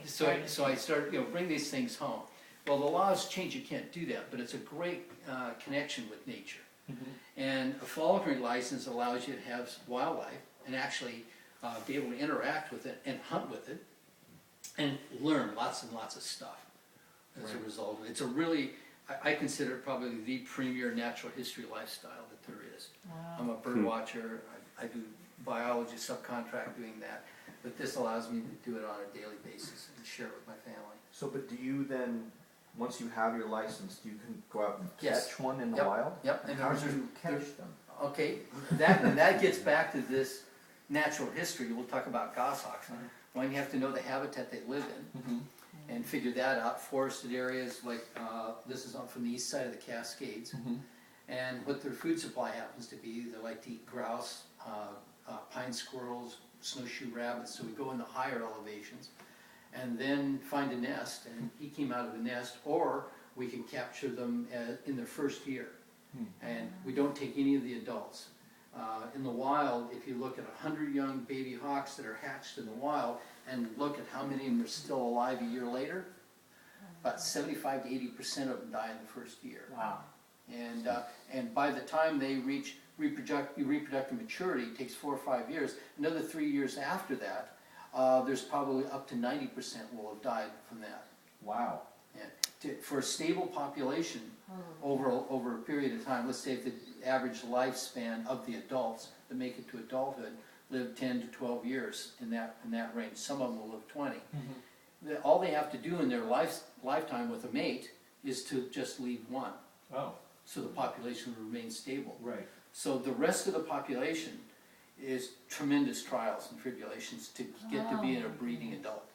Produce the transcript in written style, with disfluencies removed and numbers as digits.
So I started, bring these things home. Well, the laws change, you can't do that, but it's a great connection with nature. And a falconry license allows you to have wildlife and actually be able to interact with it and hunt with it and learn lots and lots of stuff as a result. It's a really, I consider it probably the premier natural history lifestyle that there is. Wow. I'm a bird watcher, I do biology, subcontract doing that, but this allows me to do it on a daily basis and share it with my family. So, but do you then, once you have your license, do you can go out and Yes. catch one in the Yep. wild? Yep. And how do you catch them? Okay, that gets back to this natural history. We'll talk about goshawks. One, you have to know the habitat they live in and figure that out. Forested areas like this is on from the east side of the Cascades, and what their food supply happens to be. They like to eat grouse, pine squirrels, snowshoe rabbits. So we go in the higher elevations and then find a nest, and he came out of the nest, or we can capture them in their first year. And we don't take any of the adults. In the wild, if you look at 100 young baby hawks that are hatched in the wild and look at how many of them are still alive a year later, about 75 to 80% of them die in the first year. Wow. And by the time they reach reproductive maturity, it takes 4 or 5 years. Another 3 years after that, there's probably up to 90% will have died from that. Wow. And for a stable population over a period of time, let's say if the average lifespan of the adults that make it to adulthood live 10 to 12 years in that range. Some of them will live 20. All they have to do in their lifetime with a mate is to just leave one. Oh. So the population will remain stable. Right. So the rest of the population is tremendous trials and tribulations to get to be a breeding adult.